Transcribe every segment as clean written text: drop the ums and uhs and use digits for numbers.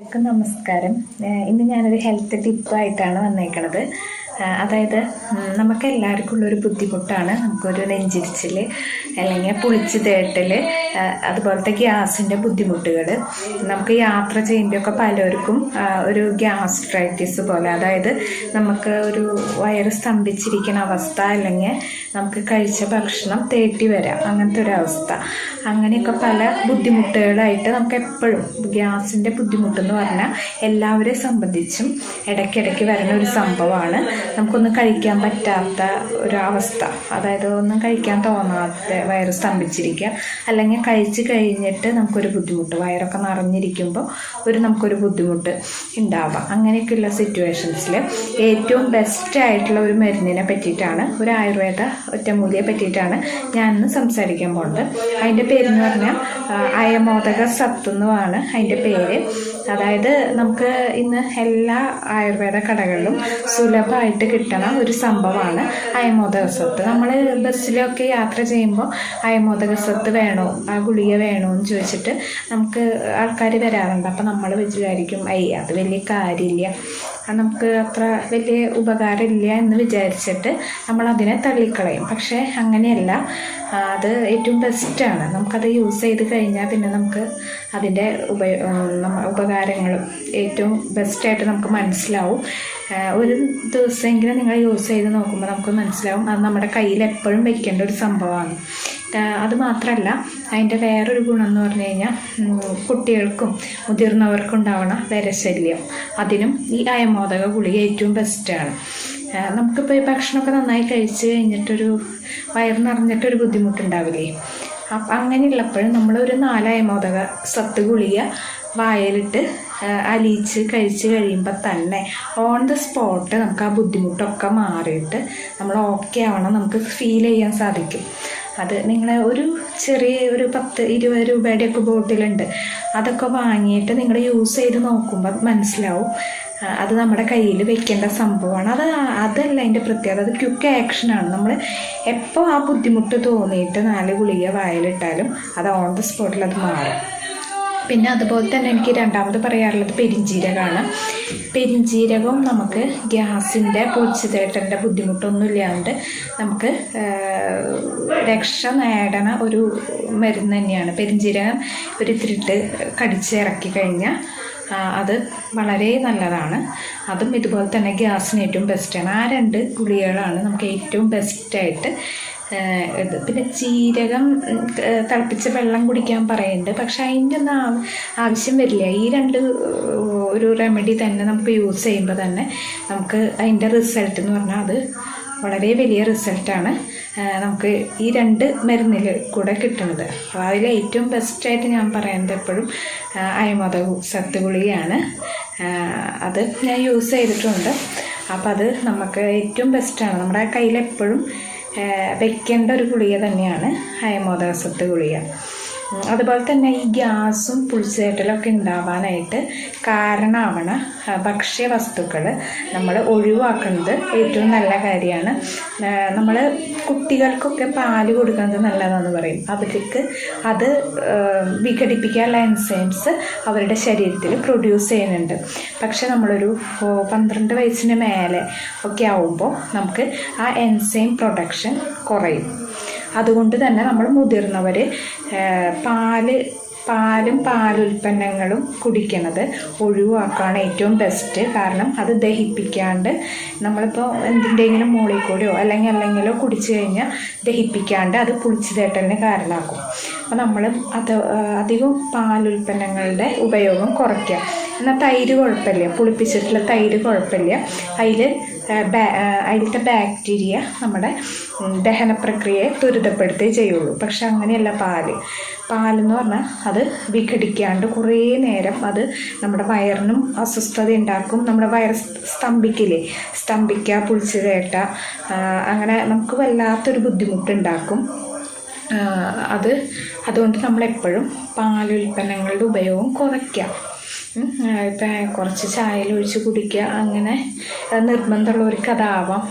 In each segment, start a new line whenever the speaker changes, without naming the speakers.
എല്ലാവർക്കും നമസ്കാരം. ഇന്ന് ഞാനൊരു ഹെൽത്ത് ടിപ്പായിട്ടാണ് വന്നേക്കണത്. അതായത് നമുക്ക് എല്ലാവർക്കും ഉള്ളൊരു ബുദ്ധിമുട്ടാണ് നമുക്കൊരു നെഞ്ചിരിച്ചിൽ അല്ലെങ്കിൽ പുളിച്ച് തേട്ടൽ, അതുപോലത്തെ ഗ്യാസിൻ്റെ ബുദ്ധിമുട്ടുകൾ. നമുക്ക് യാത്ര ചെയ്യുമ്പോഴൊക്കെ പലർക്കും ഒരു ഗ്യാസ്ട്രൈറ്റിസ് പോലെ, അതായത് നമുക്ക് ഒരു വയറ് സ്തംഭിച്ചിരിക്കുന്ന അവസ്ഥ, അല്ലെങ്കിൽ നമുക്ക് കഴിച്ച ഭക്ഷണം തേട്ടി വരാം, അങ്ങനത്തെ ഒരു അവസ്ഥ. അങ്ങനെയൊക്കെ പല ബുദ്ധിമുട്ടുകളായിട്ട് നമുക്ക് എപ്പോഴും ഗ്യാസിൻ്റെ ബുദ്ധിമുട്ടെന്ന് പറഞ്ഞാൽ എല്ലാവരെ സംബന്ധിച്ചും ഇടയ്ക്കിടയ്ക്ക് വരുന്ന ഒരു സംഭവമാണ്. നമുക്കൊന്നും കഴിക്കാൻ പറ്റാത്ത ഒരു അവസ്ഥ, അതായത് ഒന്നും കഴിക്കാൻ തോന്നാത്ത വയറ് സ്തംഭിച്ചിരിക്കുക, അല്ലെങ്കിൽ കഴിച്ച് കഴിഞ്ഞിട്ട് നമുക്കൊരു ബുദ്ധിമുട്ട്, വയറൊക്കെ നിറഞ്ഞിരിക്കുമ്പോൾ നമുക്കൊരു ബുദ്ധിമുട്ട് ഉണ്ടാവാം. അങ്ങനെയൊക്കെയുള്ള സിറ്റുവേഷൻസിൽ ഏറ്റവും ബെസ്റ്റ് ആയിട്ടുള്ള ഒരു മരുന്നിനെ പറ്റിയിട്ടാണ്, ഒരു ആയുർവേദ ഒറ്റമൂലിയെ പറ്റിയിട്ടാണ് ഞാനിന്ന് സംസാരിക്കാൻ പോകുന്നത്. അതിൻ്റെ പേരെന്ന് പറഞ്ഞാൽ അയമോദക സത്ത് എന്നുമാണ് അതിൻ്റെ പേര്. അതായത് നമുക്ക് ഇന്ന് എല്ലാ ആയുർവേദ കടകളിലും സുലഭമായിട്ട് കിട്ടണ ഒരു സംഭവമാണ് അയമോദക സത്ത്. നമ്മൾ ബസ്സിലൊക്കെ യാത്ര ചെയ്യുമ്പോൾ അയമോദക സത്ത് വേണോ, ആ ഗുളിക വേണോ എന്ന് ചോദിച്ചിട്ട് നമുക്ക് ആൾക്കാർ വരാറുണ്ട്. അപ്പം നമ്മൾ വിചാരിക്കും അത് വലിയ കാര്യമില്ല, നമുക്ക് അത്ര വലിയ ഉപകാരമില്ല എന്ന് വിചാരിച്ചിട്ട് നമ്മളതിനെ തള്ളിക്കളയും. പക്ഷേ അങ്ങനെയല്ല, അത് ഏറ്റവും ബെസ്റ്റാണ്. നമുക്കത് യൂസ് ചെയ്ത് കഴിഞ്ഞാൽ പിന്നെ നമുക്ക് അതിൻ്റെ ഉപകാരങ്ങളും ഏറ്റവും ബെസ്റ്റായിട്ട് നമുക്ക് മനസ്സിലാവും. ഒരു ദിവസമെങ്കിലും നിങ്ങൾ യൂസ് ചെയ്ത് നോക്കുമ്പോൾ നമുക്ക് മനസ്സിലാവും അത് നമ്മുടെ കയ്യിൽ എപ്പോഴും വയ്ക്കേണ്ട ഒരു സംഭവമാണ്. അതുമാത്രമല്ല, അതിൻ്റെ വേറൊരു ഗുണം എന്ന് പറഞ്ഞു കഴിഞ്ഞാൽ കുട്ടികൾക്കും മുതിർന്നവർക്കും ഉണ്ടാവണ വിരശല്യം, അതിനും ഈ അയമോദക ഗുളിക ഏറ്റവും ബെസ്റ്റാണ്. നമുക്കിപ്പോൾ ഈ ഭക്ഷണമൊക്കെ നന്നായി കഴിച്ച് കഴിഞ്ഞിട്ടൊരു വയറ് നിറഞ്ഞിട്ടൊരു ബുദ്ധിമുട്ടുണ്ടാവില്ലേ, അപ്പം അങ്ങനെയുള്ളപ്പോഴും നമ്മളൊരു 4 അയമോദക സത്ത് ഗുളിക വായലിട്ട് അലിയിച്ച് കഴിച്ച് കഴിയുമ്പോൾ തന്നെ ഓൺ ദ സ്പോട്ട് നമുക്ക് ആ ബുദ്ധിമുട്ടൊക്കെ മാറിയിട്ട് നമ്മൾ ഓക്കെ ആവണം നമുക്ക് ഫീൽ ചെയ്യാൻ സാധിക്കും. അത് നിങ്ങൾ ഒരു ചെറിയ ഒരു 10-20 രൂപയുടെയൊക്കെ ബോട്ടിലുണ്ട്, അതൊക്കെ വാങ്ങിയിട്ട് നിങ്ങൾ യൂസ് ചെയ്ത് നോക്കുമ്പോൾ മനസ്സിലാവും അത് നമ്മുടെ കയ്യിൽ വെക്കേണ്ട സംഭവമാണ്. അതല്ല അതിൻ്റെ പ്രത്യേകത, അത് ക്വിക്ക് ആക്ഷനാണ്. നമ്മൾ എപ്പോൾ ആ ബുദ്ധിമുട്ട് തോന്നിയിട്ട് 4 ഗുളിക വായിലിട്ടാലും അത് ഓൺ ദ സ്പോട്ടിൽ അത് മാറും. പിന്നെ അതുപോലെ തന്നെ എനിക്ക് രണ്ടാമത് പറയാറുള്ളത് പെരിഞ്ജീരകമാണ്. പെരിഞ്ജീരകവും നമുക്ക് ഗ്യാസിൻ്റെ പുളിച്ചുതേട്ടലിൻ്റെ ബുദ്ധിമുട്ടൊന്നും ഇല്ലാണ്ട് നമുക്ക് രക്ഷ നേടണ ഒരു മരുന്ന് തന്നെയാണ് പെരിഞ്ജീരകം. ഒരു ഇത്തിരിട്ട് കടിച്ചിറക്കി കഴിഞ്ഞാൽ അത് വളരെ നല്ലതാണ്. അതും ഇതുപോലെ തന്നെ ഗ്യാസിന് ഏറ്റവും ബെസ്റ്റാണ്. ആ 2 ഗുളികകളാണ് നമുക്ക് ഏറ്റവും ബെസ്റ്റായിട്ട് ഇത്. പിന്നെ ജീരകം തിളപ്പിച്ച വെള്ളം കുടിക്കാൻ പറയുന്നുണ്ട്, പക്ഷെ അതിൻ്റെ ഒന്നും ആവശ്യം വരില്ല. ഈ 2 ഒരു റെമഡി തന്നെ നമുക്ക് യൂസ് ചെയ്യുമ്പോൾ തന്നെ നമുക്ക് അതിൻ്റെ റിസൾട്ട് എന്ന് പറഞ്ഞാൽ അത് വളരെ വലിയ റിസൾട്ടാണ് നമുക്ക് ഈ 2 മരുന്നിൽ കൂടെ കിട്ടുന്നത്. അതിൽ ഏറ്റവും ബെസ്റ്റായിട്ട് ഞാൻ പറയുന്നത് എപ്പോഴും അയമോദക സത്ത് ഗുളികയാണ്. അത് ഞാൻ യൂസ് ചെയ്തിട്ടുണ്ട്. അപ്പം അത് നമുക്ക് ഏറ്റവും ബെസ്റ്റാണ്, നമ്മുടെ കയ്യിൽ എപ്പോഴും വെക്കേണ്ട ഒരു ഗുളിക തന്നെയാണ് അയമോദക സത്ത് ഗുളിക. അതുപോലെ തന്നെ ഈ ഗ്യാസും പുളിച്ചുതേട്ടലൊക്കെ ഉണ്ടാവാനായിട്ട് കാരണമാവണ ഭക്ഷ്യവസ്തുക്കൾ നമ്മൾ ഒഴിവാക്കുന്നത് ഏറ്റവും നല്ല കാര്യമാണ്. നമ്മൾ കുട്ടികൾക്കൊക്കെ പാല് കൊടുക്കുന്നത് നല്ലതാണെന്ന് പറയും. അവർക്ക് അത് വിഘടിപ്പിക്കാനുള്ള എൻസൈംസ് അവരുടെ ശരീരത്തിൽ പ്രൊഡ്യൂസ് ചെയ്യുന്നുണ്ട്. പക്ഷെ നമ്മളൊരു 12 വയസ്സിന് മേലെ ഒക്കെ ആവുമ്പോൾ നമുക്ക് ആ എൻസൈം പ്രൊഡക്ഷൻ കുറയും. അതുകൊണ്ട് തന്നെ നമ്മൾ മുതിർന്നവർ പാലും പാലുൽപ്പന്നങ്ങളും കുടിക്കുന്നത് ഒഴിവാക്കുകയാണ് ഏറ്റവും ബെസ്റ്റ്. കാരണം അത് ദഹിപ്പിക്കാണ്ട്, നമ്മളിപ്പോൾ എന്തിൻ്റെങ്കിലും മുകളിൽ കൂടെയോ അല്ലെങ്കിലോ കുടിച്ചു കഴിഞ്ഞാൽ ദഹിപ്പിക്കാണ്ട് അത് പുളിച്ചുതേട്ടലിന് കാരണമാക്കും. അപ്പോൾ നമ്മൾ അധികം പാലുൽപ്പന്നങ്ങളുടെ ഉപയോഗം കുറയ്ക്കുക. എന്നാൽ തൈര് കുഴപ്പമില്ല, പുളിപ്പിച്ചിട്ടുള്ള തൈര് കുഴപ്പമില്ല. അതിലത്തെ ബാക്ടീരിയ നമ്മുടെ ദഹന പ്രക്രിയയെ ത്വരിതപ്പെടുത്തേ ചെയ്യുള്ളൂ. പക്ഷെ അങ്ങനെയല്ല പാലെന്ന് പറഞ്ഞാൽ അത് വിഘടിക്കാണ്ട് കുറേ നേരം അത് നമ്മുടെ വയറിനും അസ്വസ്ഥത ഉണ്ടാക്കും. നമ്മുടെ വയറ് സ്തംഭിക്കുക, പുളിച്ചുതേട്ട, അങ്ങനെ നമുക്ക് വല്ലാത്തൊരു ബുദ്ധിമുട്ടുണ്ടാക്കും. അതുകൊണ്ട് നമ്മളെപ്പോഴും പാലുൽപ്പന്നങ്ങളുടെ ഉപയോഗം കുറയ്ക്കുക. ഇപ്പം കുറച്ച് ചായയിൽ ഒഴിച്ച് കുടിക്കുക, അങ്ങനെ നിർബന്ധമുള്ളവർക്ക് അതാവാം.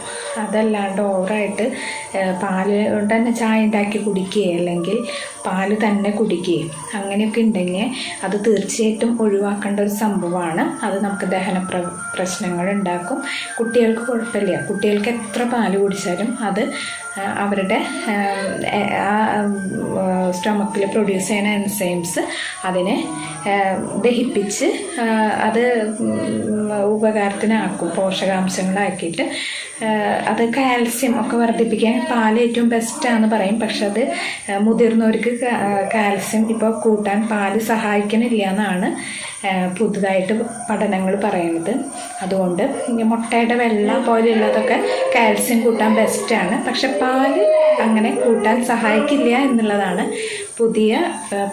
അതല്ലാണ്ട് ഓവറായിട്ട് പാല് കൊണ്ട് തന്നെ ചായ ഉണ്ടാക്കി കുടിക്കുകയോ അല്ലെങ്കിൽ പാല് തന്നെ കുടിക്കുകയും അങ്ങനെയൊക്കെ ഉണ്ടെങ്കിൽ അത് തീർച്ചയായിട്ടും ഒഴിവാക്കേണ്ട ഒരു സംഭവമാണ്. അത് നമുക്ക് ദഹന പ്രശ്നങ്ങൾ ഉണ്ടാക്കും. കുട്ടികൾക്ക് കുഴപ്പമില്ല, കുട്ടികൾക്ക് എത്ര പാല് കുടിച്ചാലും അത് അവരുടെ സ്റ്റൊമക്കിൽ പ്രൊഡ്യൂസ് ചെയ്യുന്ന എൻസൈംസ് അതിനെ ദഹിപ്പിച്ച് അത് ഉപകാരത്തിനാക്കും, പോഷകാംശങ്ങളാക്കിയിട്ട്. അത് കാൽസ്യം ഒക്കെ വർദ്ധിപ്പിക്കാൻ പാൽ ഏറ്റവും ബെസ്റ്റാണെന്ന് പറയും. പക്ഷെ അത് മുതിർന്നവർക്ക് കാൽസ്യം ഇപ്പോൾ കൂട്ടാൻ പാല് സഹായിക്കണില്ല എന്നാണ് പുതുതായിട്ട് പഠനങ്ങൾ പറയുന്നത്. അതുകൊണ്ട് മുട്ടയുടെ വെള്ള പോലെയുള്ളതൊക്കെ കാൽസ്യം കൂട്ടാൻ ബെസ്റ്റാണ്. പക്ഷെ പാല് അങ്ങനെ കൂട്ടാൻ സഹായിക്കില്ല എന്നുള്ളതാണ് പുതിയ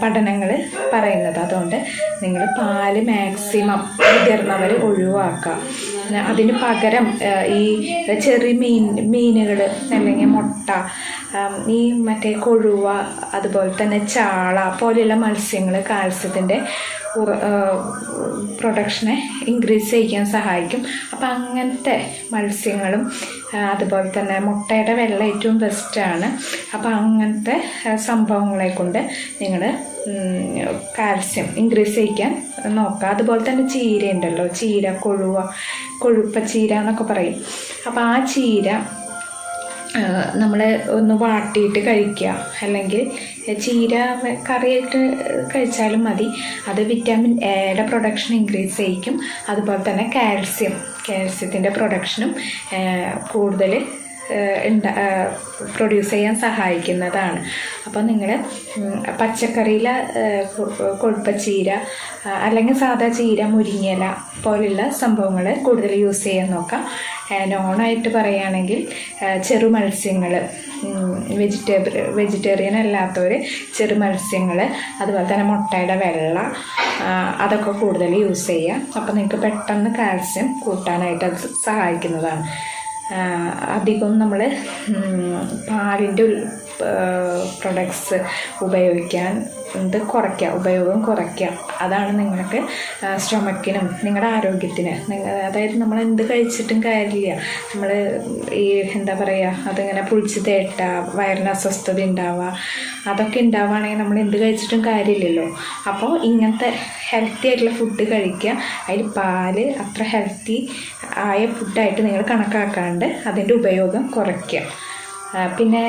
പഠനങ്ങൾ പറയുന്നത്. അതുകൊണ്ട് നിങ്ങൾ പാല് മാക്സിമം മുതിർന്നവർ ഒഴിവാക്കുക. അതിന് പകരം ഈ ചെറിയ മീനുകൾ അല്ലെങ്കിൽ മുട്ട, ഈ മറ്റേ കൊഴുവ, അതുപോലെ തന്നെ ചാള പോലെയുള്ള മത്സ്യങ്ങൾ കാൽസ്യത്തിൻ്റെ പ്രൊഡക്ഷനെ ഇൻക്രീസ് ചെയ്യാൻ സഹായിക്കും. അപ്പം അങ്ങനത്തെ മത്സ്യങ്ങളും അതുപോലെ തന്നെ മുട്ടയുടെ വെള്ള ഏറ്റവും ബെസ്റ്റാണ്. അപ്പം അങ്ങനത്തെ സംഭവങ്ങളെ കൊണ്ട് നിങ്ങൾ കാൽസ്യം ഇൻക്രീസ് ചെയ്യാൻ നോക്കുക. അതുപോലെ തന്നെ ചീര ഉണ്ടല്ലോ, ചീര, കൊഴുപ്പ ചീര എന്നൊക്കെ പറയും. അപ്പോൾ ആ ചീര നമ്മൾ ഒന്ന് വാട്ടിയിട്ട് കഴിക്കുക, അല്ലെങ്കിൽ ചീര കറിയായിട്ട് കഴിച്ചാലും മതി. അത് വിറ്റാമിൻ എയുടെ പ്രൊഡക്ഷൻ ഇൻക്രീസ് ചെയ്യിക്കും. അതുപോലെ തന്നെ കാൽസ്യത്തിൻ്റെ പ്രൊഡക്ഷനും കൂടുതൽ പ്രൊഡ്യൂസ് ചെയ്യാൻ സഹായിക്കുന്നതാണ്. അപ്പോൾ നിങ്ങൾ പച്ചക്കറിയിൽ കൊഴുപ്പച്ചീര അല്ലെങ്കിൽ സാധാ ചീര, മുരിങ്ങയില പോലുള്ള സംഭവങ്ങൾ കൂടുതൽ യൂസ് ചെയ്യാൻ നോക്കാം. നോണായിട്ട് പറയുകയാണെങ്കിൽ ചെറു മത്സ്യങ്ങൾ, വെജിറ്റേറിയൻ അല്ലാത്തവർ ചെറു മത്സ്യങ്ങൾ, അതുപോലെ തന്നെ മുട്ടയുടെ വെള്ള, അതൊക്കെ കൂടുതൽ യൂസ് ചെയ്യുക. അപ്പോൾ നിങ്ങൾക്ക് പെട്ടെന്ന് കാൽസ്യം കൂട്ടാനായിട്ട് അത് സഹായിക്കുന്നതാണ്. അധികം നമ്മൾ പാലിൻ്റെ പ്രൊഡക്ട്സ് ഉപയോഗിക്കാൻ ഉപയോഗം കുറയ്ക്കുക. അതാണ് നിങ്ങൾക്ക് സ്റ്റൊമക്കിനും നിങ്ങളുടെ ആരോഗ്യത്തിന്, അതായത് നമ്മൾ എന്ത് കഴിച്ചിട്ടും കാര്യമില്ല. നമ്മൾ ഈ എന്താ പറയുക, അതിങ്ങനെ പുളിച്ച് തേട്ടുക, വയറിന് അസ്വസ്ഥത ഉണ്ടാവുക, അതൊക്കെ ഉണ്ടാവുകയാണെങ്കിൽ നമ്മൾ എന്ത് കഴിച്ചിട്ടും കാര്യമില്ലല്ലോ. അപ്പോൾ ഇങ്ങനത്തെ ഹെൽത്തി ആയിട്ടുള്ള ഫുഡ് കഴിക്കുക. അതിൽ പാല് അത്ര ഹെൽത്തി ആയ ഫുഡായിട്ട് നിങ്ങൾ കണക്കാക്കാണ്ട് അതിൻ്റെ ഉപയോഗം കുറയ്ക്കുക. പിന്നെ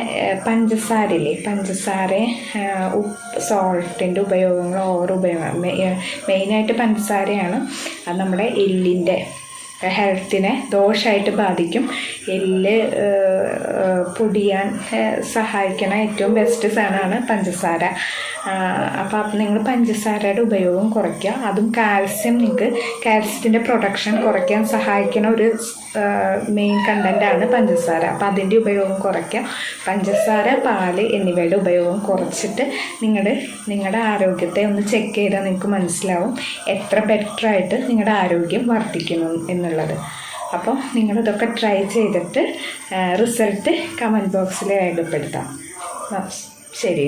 പഞ്ചസാരയില്ലേ, സോൾട്ടിൻ്റെ ഉപയോഗങ്ങൾ മെയിനായിട്ട് പഞ്ചസാരയാണ്. അത് നമ്മുടെ എല്ലിൻ്റെ ഹെൽത്തിനെ ദോഷമായിട്ട് ബാധിക്കും. എല്ല് പൊടിയാൻ സഹായിക്കണ ഏറ്റവും ബെസ്റ്റ് സാധനമാണ് പഞ്ചസാര. അപ്പോൾ നിങ്ങൾ പഞ്ചസാരയുടെ ഉപയോഗം കുറയ്ക്കുക. അതും കാൽസ്യത്തിൻ്റെ പ്രൊഡക്ഷൻ കുറയ്ക്കാൻ സഹായിക്കുന്ന ഒരു മെയിൻ കണ്ടൻ്റാണ് പഞ്ചസാര. അപ്പോൾ അതിൻ്റെ ഉപയോഗം കുറയ്ക്കുക. പഞ്ചസാര, പാല് എന്നിവയുടെ ഉപയോഗം കുറച്ചിട്ട് നിങ്ങളുടെ ആരോഗ്യത്തെ ഒന്ന് ചെക്ക് ചെയ്താൽ നിങ്ങൾക്ക് മനസ്സിലാവും എത്ര ബെറ്ററായിട്ട് നിങ്ങളുടെ ആരോഗ്യം വർദ്ധിക്കുന്നു എന്നുള്ളത്. അപ്പോൾ നിങ്ങളിതൊക്കെ ട്രൈ ചെയ്തിട്ട് റിസൾട്ട് കമൻറ്റ് ബോക്സിൽ രേഖപ്പെടുത്താം. ശരി.